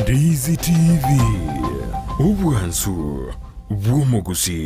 Ndizi TV ubwansu bw'omugusi.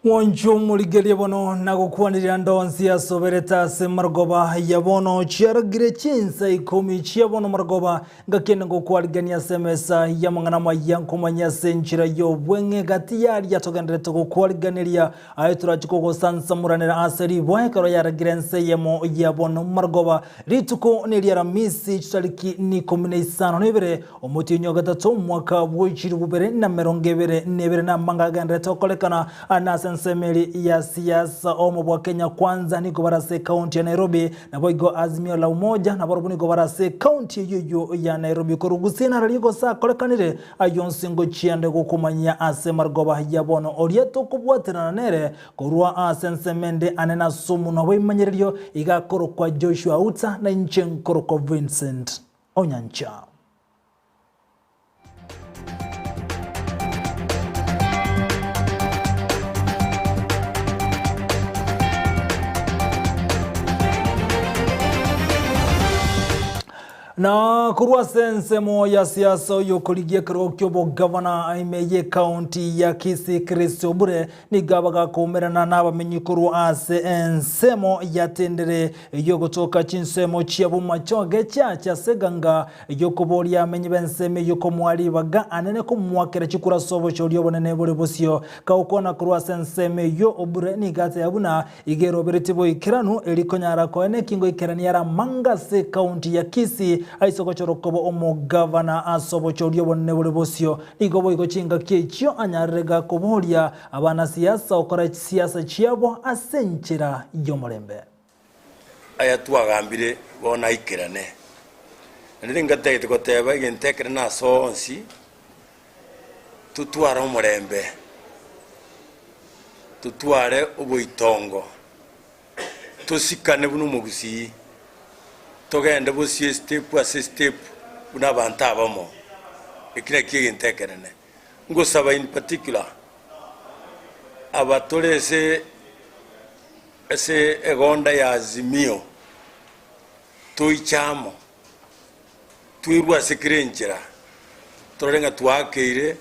Wanjo muligelia bono na gukwanirira ndonzi asobereta se margoba ya bono Amayia Chinsa Ikomi chia bono margoba ngakene gukwarigania semesa ya mangana mayankumanya senchira yo bwenge gati yari yatogendere gukwariganiria ayitura chiko sansamuranira aseri bwekaro yaragirense yemo ya bono margoba rituko nirira misi chitariki ni 15 nebere omutinyo gatatu mwaka bw'ikiri bubere na merongebere nebere na mangagendere tokolekana anasa Nsemeli ya siasa omo bwa Kenya kwanza niko barase county ya Nairobi na boigo azimio la umoja na borobu niko barase county yuyu ya Nairobi korugusina raligo saa kolekanire ayonsingo chiande gukumanya ase margoba ya bono orieto kubwatena nere korua ase Nsemende anena sumu na weimanyererio igakoro kwa Joshua Uta na nchenkoro kwa Vincent Onyancha. Na kurwa sensemo ya siasa yokoligie krokyobo governor Amayia County ya Kisii Kristo bure ni gabaga kumerana n'abamenyi kurwa ase ensemo yatendere yogotoka chinsemo chiabu machoge cha seganga yokoboria amenyi benseme yokomwali baga anene kumwakera chikura sobo choriyo bonene bure bosio kaukona kurwa senseme yo obure ni gate yabuna igero beretibo ikiranu elikonyara ko ene kingo ikerani yara mangase county ya Kisii aisoko chorokobo omo governor asobo choriyo bonne bure bosio igobo igochinga kyecho anyarega koboria abana siasa okora siasa chiabo asenchira yomorembe aya twagambire bona ikirane ndiringa tete koteba igentekere na sonsi tutwara omorembe tutware oboitongo tusikane bunu mugusi togende bosie step ase step una banta bamo ikira kigentekerene ngosaba in particular abatolese ese egonda ya azimio toichamo tuirwa sekrenchera torenga tuakeire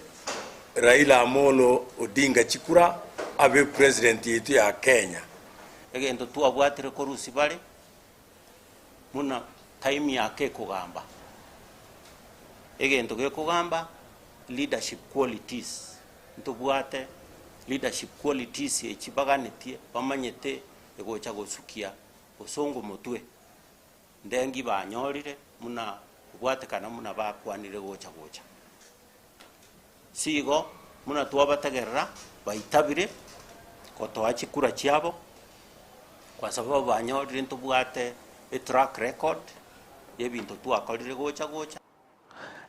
Raila Amolo Odinga chikura abe president yetu ya Kenya egento tuabwatire korusi bale muna time yake kugamba egento ge kugamba leadership qualities ntubwate leadership qualities echibaganitie bamanyete egocha gosukia osongo mutwe ndengi banyorire muna bwate kana muna bakwanire gocha sigo muna tuabategerera baitabire kotoachi kura chiabo kwa sababu banyorire ntubwate a track record yebintu twakorire gocha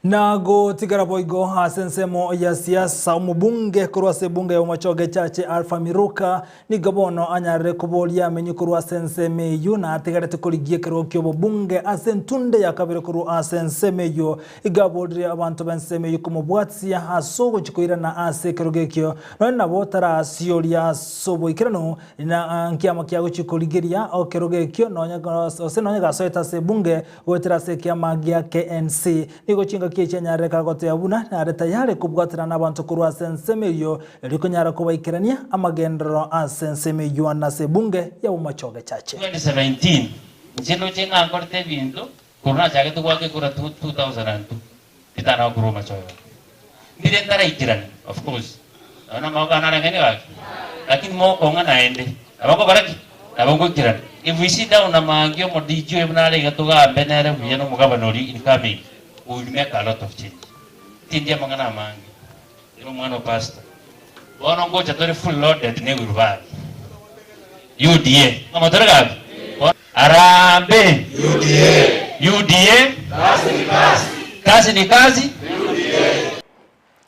Nago tigara boigo hasensemo ya siasa umubunge kurwase bunge ya umachoge chache Alpha Miruka ni gabono anyare kubolia menyu kurwase nseme yu na tigara tukoligie kirokyo bunge asentunde ya kabire kurwase nseme yu igabodri abantu benseme yu kumubwatsia hasogo chikoira na ase kirogekyo na botara asiolia sobo ikirano na nkiama kiago chikoligeria o kirogekyo nonya gasoeta se bunge wetera se kiama gia KNC nigo chinga kiechenya reka gote abuna na reta yare kubwatira n'abantu kurwa sensemeyo eliko nyara kubaikirania amagendero asensemeyo na sebunge ya umachoge chache 2017 njino chenga korte bintu kurna chake tukwake kura 2002 kitana kuru machoge ndire ndara ikirani of course na magana ngene wake lakini moko ngana ende abako baraki abako kirana. If we sit down na mangio mo DJ ebnale gatuga benere buyeno mugabanori incoming, we will make a lot of change. Tindia mangana mangi. Ino mwana pastor. Bono ngocha tore full loaded ne urban. UDA. Mama tore gabi. Arambe. UDA. Kazi ni kazi.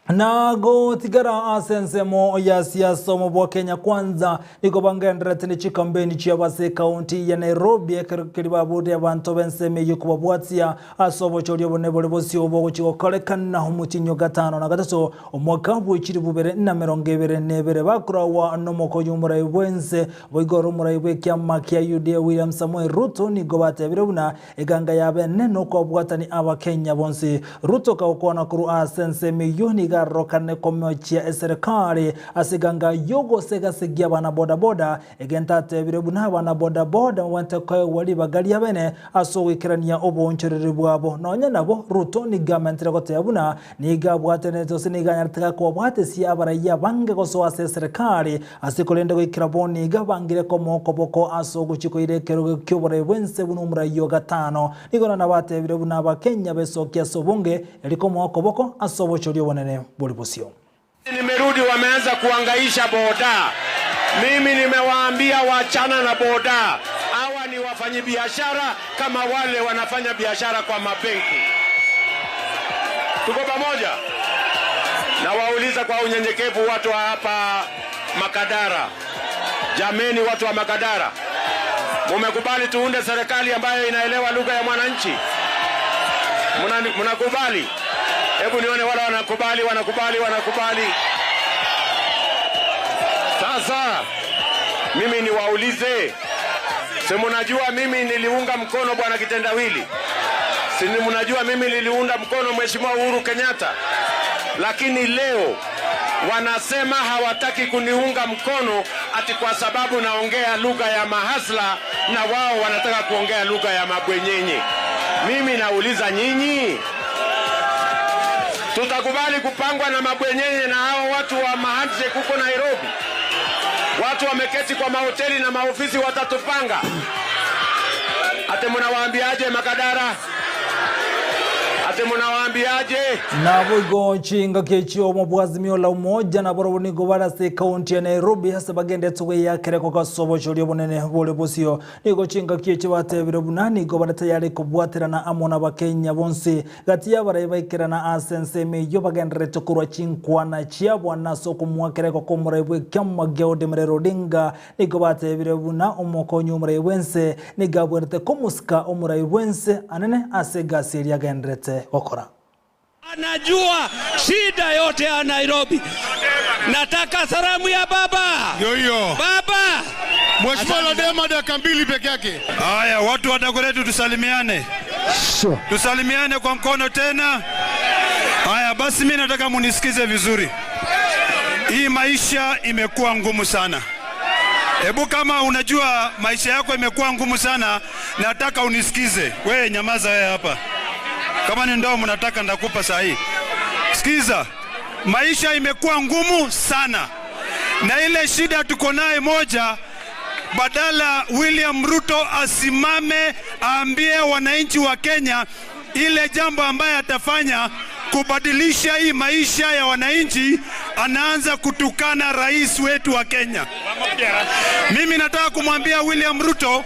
Nago tigara asensemo ya siasa mu Kenya kwanza niko bangendrete ni chikambeni chiabase county ya Nairobi kiribabude abantu benseme yukubabwatia asobo choryo bonebole bosi obo chikokolekana umutinyo gatano na gatatu omwaka bwikiri bubere na 2022 bakurawa nomoko yumura ibwense boigoro murayibwe kyama kya UDA William Samuel Ruto ni gobate biruna eganga yabe neno ko bwatani aba Kenya bonsi Ruto ka ukona kuru asenseme yoni rokane komochia serikali asiganga yogo sega sigia bana boda boda egentate birebuna bana boda boda wante ko wali bagali yabene aso wikirania oboncherere bwabo nonya nabo Ruto ni government rekote yabuna ni gabwate to siniga nyartaka ko bwate si abaraya bange ko so ase serikali asikolende ko ikiraboni gabangire ko moko boko aso guchiko irekero kyobore wense bunumra yo gatano nigona nabate birebuna ba Kenya besokia sobonge eliko moko boko aso bochori bonene Bolibosio. Nimerudi wameanza kuangaisha boda. Mimi nimewaambia wachana na boda. Hawa ni wafanyabiashara kama wale wanafanya biashara kwa mabenki. Tuko pamoja? Na wauliza kwa unyenyekevu watu wa hapa Makadara. Jameni watu wa Makadara. Mumekubali tuunde serikali ambayo inaelewa lugha ya mwananchi? Mnakubali? Hebu nione wala wanakubali. Sasa mimi niwaulize, si mnajua mimi niliunga mkono bwana Kitendawili? Si mnajua mimi niliunga mkono Mheshimiwa Uhuru Kenyatta? Lakini leo wanasema hawataki kuniunga mkono ati kwa sababu naongea lugha ya mahasla na wao wanataka kuongea lugha ya mabwenyenye. Mimi nauliza nyinyi, tutakubali kupangwa na mabwenyenye na hao watu wa mahandshake huko Nairobi? Watu wameketi kwa mahoteli na maofisi watatupanga. Ate mnawaambiaje Makadara? Ate mnawaambiaje? Na bugo chinga kechio mobwazimio la umoja na boroboni gobara se county ya Nairobi hasa bagende tuwe ya kereko kwa sobo chorio bonene bole bosio nigo chinga kechio batebiro bunani gobara tayari kubwatira na amona bakenya bonse gati ya baraiba ikirana asense me yo bagende tokurwa chinkwana chiabwa naso kumwakereko komurebwe kyamma geode mrero dinga nigo batebiro buna omokonyo mrewense nigabwerte komuska omrewense anene asega seria gendrete okora. Anajua shida yote ya Nairobi. Nataka salamu ya baba. Yoyo. Baba. Mheshimiwa Lodema dakika 2 peke yake. Haya, watu wa Dagoretu tusalimiane. Sure. Tusalimiane kwa mkono tena. Haya, basi mimi nataka munisikize vizuri. Hii maisha imekuwa ngumu sana. Hebu kama unajua maisha yako imekuwa ngumu sana, nataka unisikize. Wewe nyamaza wewe hapa. Kama ni ndoo mnataka ndakupa sahi. Sikiza, maisha imekuwa ngumu sana. Na ile shida tuko naye moja, badala William Ruto asimame aambie wananchi wa Kenya ile jambo ambaye atafanya kubadilisha hii maisha ya wananchi, anaanza kutukana rais wetu wa Kenya. Mimi nataka kumwambia William Ruto,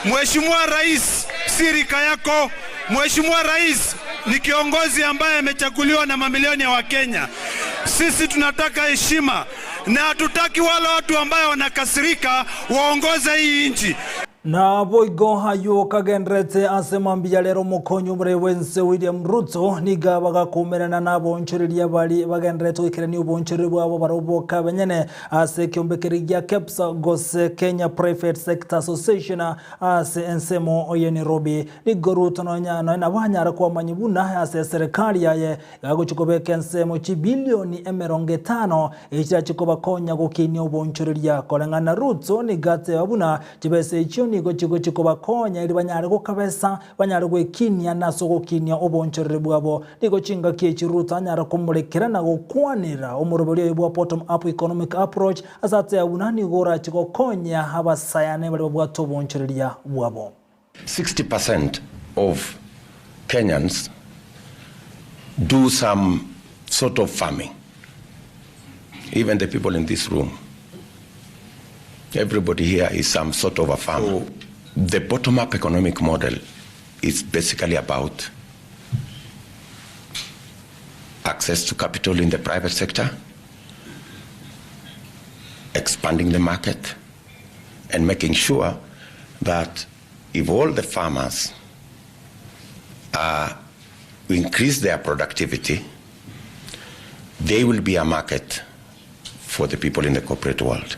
Mheshimiwa Rais, sirika yako. Mheshimiwa Rais ni kiongozi ambaye amechaguliwa na mamilioni ya Wakenya. Sisi tunataka heshima na hatutaki wale watu ambao wanakasirika waongoze hii nchi. Na boigo hayo kagendrete asemambia lero mukonyo mrewense William Ruto niga bagakumerana nabo nchiriria bali bagendrete ikirani ubonchiri bwabo baroboka benyene ase kyombekerigia Kepsa Gose Kenya Private Sector Association ase ensemo oye Nairobi nigo Ruto na banyara kwa manyibuna ase serikali yaye gaguchikobeka ensemo chibilioni 50 echa chikoba konya gukini ubonchiriria kolengana Ruto nigate abuna chibese icho nigo chiko bakonya ili banyare gukabesa banyare gwekinia naso gukinia obonchorere bwabo nigo chinga kiechiruta anyara kumurekera na gukwanira omurobori bwa bottom up economic approach azate abunani gora chiko konya abasayane bali bwa obonchoreria bwabo. 60% of Kenyans do some sort of farming. Even the people in this room, everybody here is some sort of a farmer. So the bottom-up economic model is basically about access to capital in the private sector, expanding the market, and making sure that if all the farmers increase their productivity, they will be a market for the people in the corporate world.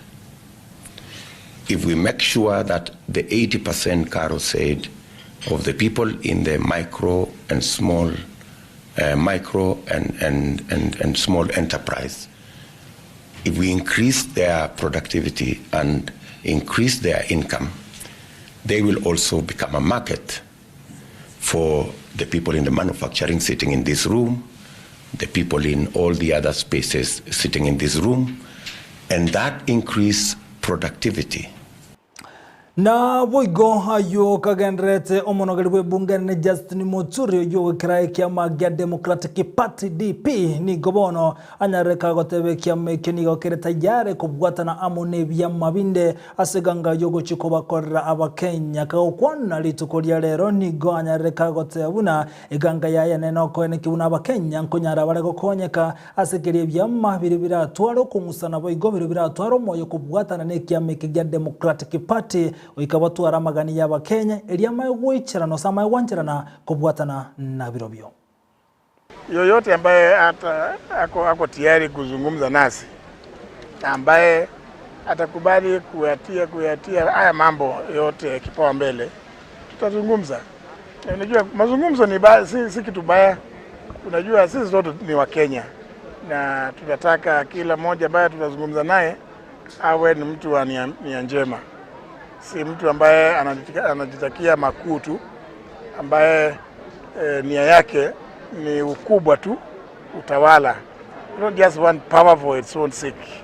If we make sure that the 80%, Carol said, of the people in the micro and small enterprise, if we increase their productivity and increase their income, they will also become a market for the people in the manufacturing sitting in this room, the people in all the other spaces sitting in this room, and that increase productivity. Na boigo hayo kagendrete omonogeri bungene Justin Muturi yo kirae kiama gya Democratic Party DP ni gobono anyareka gotebe kiama kinigo kereta yare kubwatana amone bya mabinde aseganga yogo chikobakorera abakenya kaokwana litukolia lero ni go anyareka gotebuna eganga yaya neno ko ene kibuna abakenya nkonyara bare gokonyeka asekerie bya mabire biratwaro kumusana boigo biratwaro moyo kubwatana ne kiama gya Democratic Party oikabatwara magani y'aba Kenya eliama gwicherano sama wancherana kubwatana na birobyo. Yoyote ambaye ako tayari kuzungumza nasi, ambaye atakubali kuyatia haya mambo yote kipao mbele, tutazungumza. Unajua mazungumzo ni si kitu baya. Unajua sisi wote ni wa Kenya na tunataka kila mmoja ambaye tutazungumza naye awe ni mtu wa nia njema. Si mtu ambaye anajitakia makuu tu, ambaye nia yake ni ukubwa tu, utawala. We don't just want power for its own sake.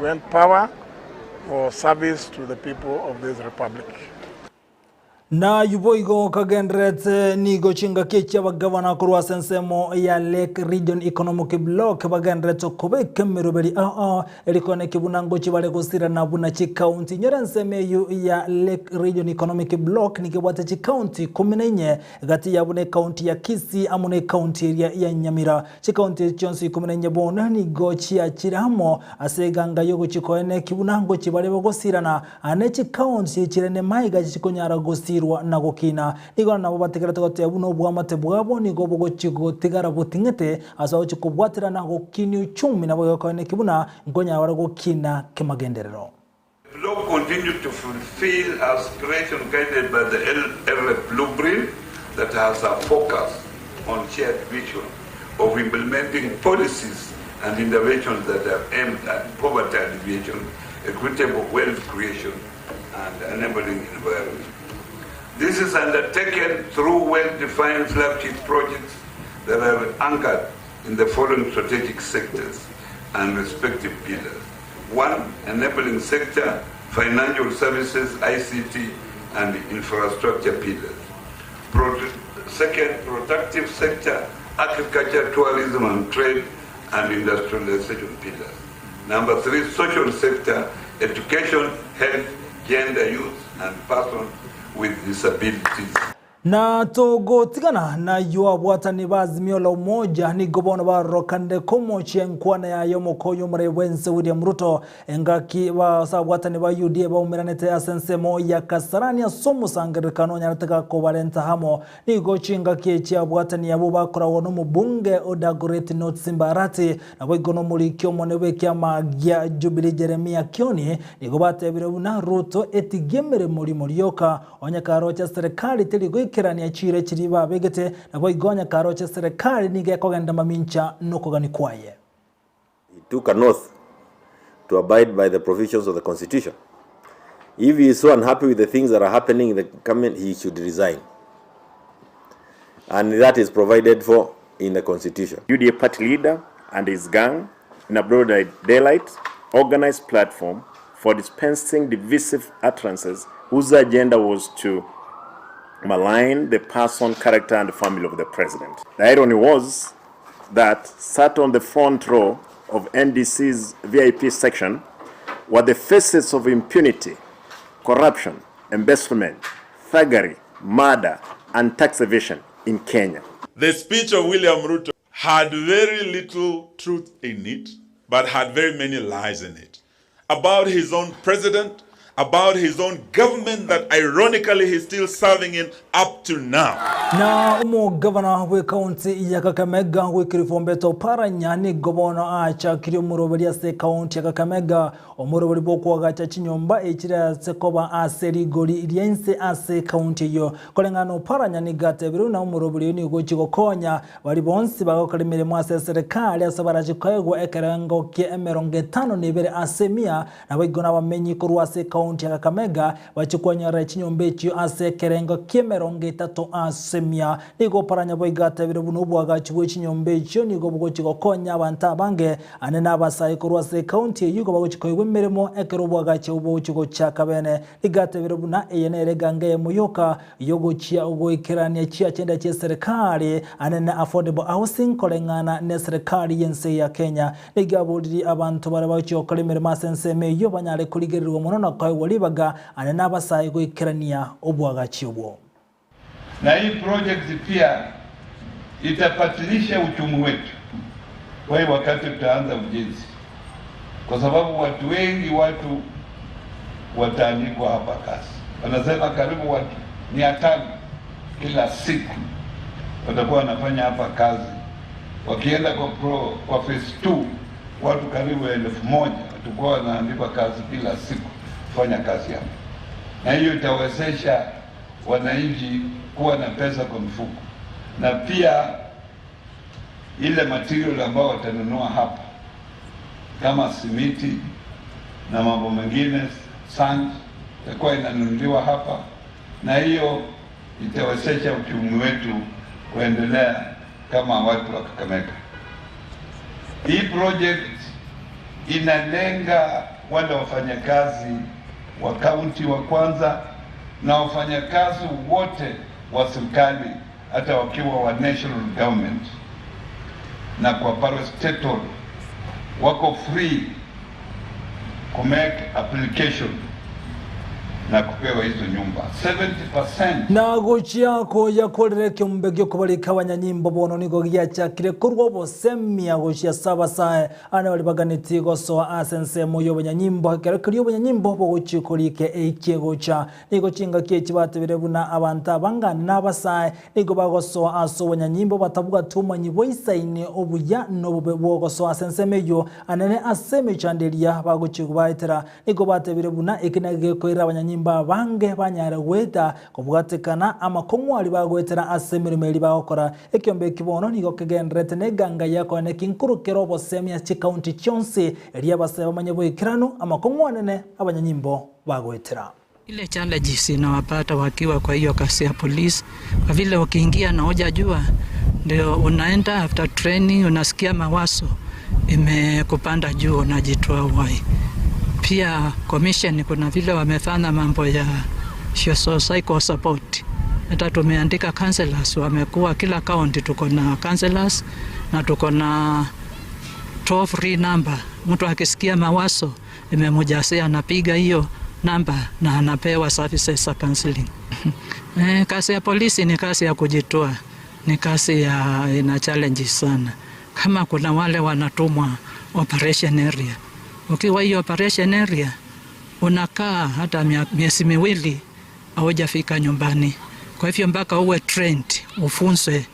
We want power for service to the people of this republic. Na yuboigo kagendrete ni gochinga kecha bagavana kurwa sensemo ya Lake Region Economic Block bagendreto kubeke miruberi elikone kibunango chibale gusira na buna chi county nyorenseme ya Lake Region Economic Block ni kibwate chi county 14 gati ya bune county ya Kisii amune county area ya Nyamira chi county chonsi 14 bona ni gochi achiramo aseganga yogo chikoene kibunango chibale gusira na anechi county chirene maiga chikonyara gusira na gukina nigo nabo bategerete gote buno bwamate bwabo nigo bogochigo tigara butingete asaho chikubwatira na gukini uchumi nabo yakone kibuna ngonya wara gukina kemagenderero. The law continues to fulfill aspiration guided by the LRF blueprint that has a focus on shared vision of implementing policies and interventions that are aimed at poverty alleviation, equitable wealth creation, and enabling environment. This is undertaken through well-defined flagship projects that are anchored in the following strategic sectors and respective pillars. 1. Enabling sector, financial services, ICT, and infrastructure pillars. Second, productive sector, agriculture, tourism, and trade, and industrialization pillars. Number 3, social sector, education, health, gender, youth, and persons with disabilities. Na togo tigana na yuwa watani bazimio la umoja ni gobono baro kande komo chenkwana ya yomokoyo mrewense William Ruto engaki wa watani ba UDA ba umiranete asensemo ya Kasarani ya somo sangerikano nyarataka ko Valenta hamo ni gochinga kechi ya watani ya bubakora wono mubunge Odagoreti North Simbarati na boigono muri kyomonewe kyama gya Jubilee Jeremia Kioni ni gobate biruna Ruto etigemere muri murioka onyakaro cha serikali teligo kirani ya chire chiriba begete na boigonya karo cha serikali nige kogenda mamincha nokogani kwaye. He took an oath to abide by the provisions of the Constitution. If he is so unhappy with the things that are happening in the government, he should resign. And that is provided for in the constitution. UDA party leader and his gang, in a broad daylight, organized platform for dispensing divisive utterances whose agenda was to malign the person, character, and the family of the president. The irony was that sat on the front row of NDC's VIP section were the faces of impunity, corruption, embezzlement, thuggery, murder, and tax evasion in Kenya. The speech of William Ruto had very little truth in it, but had very many lies in it. About his own president, about his own government that ironically he's still serving in up to now. Na governor we county ya Kakamega we kirifombeto para nyani gobono acha kiri muroberia se county ya Kakamega omuroberi boko gacha chinyomba echira sekoba aseri goli iliense ase county yo kolengano para nyani gatebiru na umuroberi ni go chigokonya bali bonsi bagokalimire mwase serikali asabaraje kwego ekerango ke emeronge 5 nibere asemia na bagona bamenyi kurwase county ya Kakamega bachikwanya chinyombe chyo ase kerengo ke emeronge 3 asemia nigo paranya boigata birubuno bwaga chiwe chinyombe chyo nigo bwo chigokonya abantu abange ane nabasaye kurwase county yugo bagochikoywe meremo ekero bwaga chiwo chigo chakabene igata birubuna eyenere gange muyoka yogo chia ugo ikirania chia chenda che serikali ane na affordable housing kolengana ne serikali yense ya Kenya nigabuliri abantu barabacho kolemere masenseme yo banyale kuligerirwa munona kwa walibaga ane nabasaye go ikirania obwaga chiwo. Na hii project pia itapatilisha uchumi wetu kwa hiyo wakati tutaanza ujenzi, kwa sababu watu wengi wataandikwa hapa kazi. Wanasema karibu watu 500 kila siku watakuwa wanafanya hapa kazi. Wakienda kwa phase 2 watu karibu 1000 watakuwa wanaandikwa kazi kila siku kufanya kazi hapa, na hiyo itawezesha wananchi kuwa na pesa kwa mfuko, na pia ile material ambao watanunua hapa kama simiti na mambo mengine sand itakuwa inanunuliwa hapa, na hiyo itawezesha uchumi wetu kuendelea kama watu wa Kakamega. Hii project inalenga wale wafanyakazi wa kaunti wa kwanza na wafanyakazi wote wa serikali hata wakiwa wa national government na kwa parastatal wako free ku make application na kupewa hizo nyumba 70%. Na gochia ko yakorere kyumbegyo kubalika abanyanyimbo bono nigo gyachakire kurwo bosemia gochia sabasae ane bali baganiti goso asense moyo abanyanyimbo kerekyo abanyanyimbo bogochikolike ekigocha nigo chinga kye birebuna abantu abangana nabasae nigo bagoso aso abanyanyimbo batabuga tumanyi boisaine obuya nobube bogoso asense meyo anene aseme chandelia bagochikubaitera nigo birebuna ekinage koira abanyanyimbo bange banyare weta kubugatekana amakomwali bagwetera asemiremeli bakora ekyombe kibono nigo kegendrete neganga yako ne kinkurukero bosemia chi county chonse elia baseba manyabwikirano amakomwanene abanyanyimbo bagwetera. Ile challenges inawapata wakiwa kwa hiyo kasi ya police, kwa vile ukiingia na hujajua ndio unaenda after training unasikia mawazo imekupanda juu unajitoa uhai. Pia commission kuna vile wamefanya mambo ya psycho support. Hata tumeandika counselors, wamekuwa kila county tuko na counselors na tuko na toll free number. Mtu akisikia mawazo imemjasia anapiga hiyo namba na anapewa services za counseling. Kazi ya polisi ni kazi ya kujitoa, ni kazi ya ina challenges sana. Kama kuna wale wanatumwa operation area, ukiwa hiyo operation area unakaa hata miezi miwili hujafika nyumbani. Kwa hivyo mpaka uwe trained, ufunzwe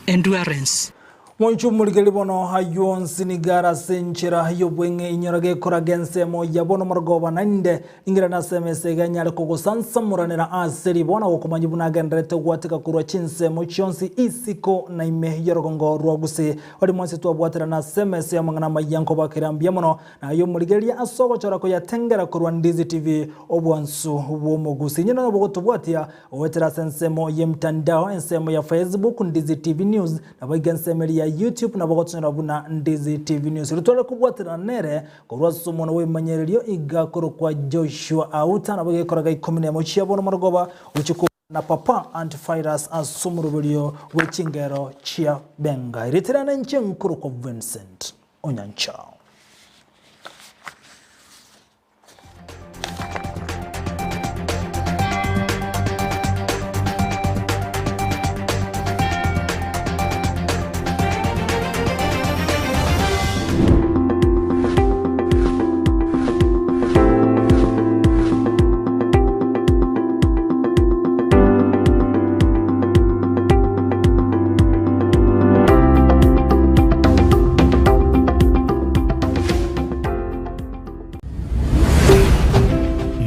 endurance. Mwanchu muligeli bono hayuon sinigara senchira yobwenge inyorage koragense mo yabono margoba nande ingira na semese ganyale kogosansa muranera aseri bona wokumanyibuna gendrete gwatika kurwa chinse mo chionsi isiko na ime yorogongo rwaguse wali mwansi tuwabwatira na semese ya mangana mayanko bakirambia mono na yo muligeli asogo chorako ya tengera kurwa Ndizi TV obwansu womogusi nyina no bogotubwatia owetera sensemo yemtandao ensemo ya Facebook Ndizi TV News na bagensemo ya YouTube na bagotsinira buna Ndizi TV News rutole kubwatira nere korwaso mono we manyerelio igakoro kwa Joshua Auta na bagekoraga ikomine mo chiabono margoba uchiku na papa antivirus asumurubulio wechingero chia benga iritirana nche nkuru kwa Vincent Onyancha.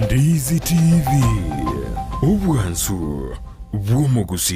Ndizi TV, obwansu bw'omugusi.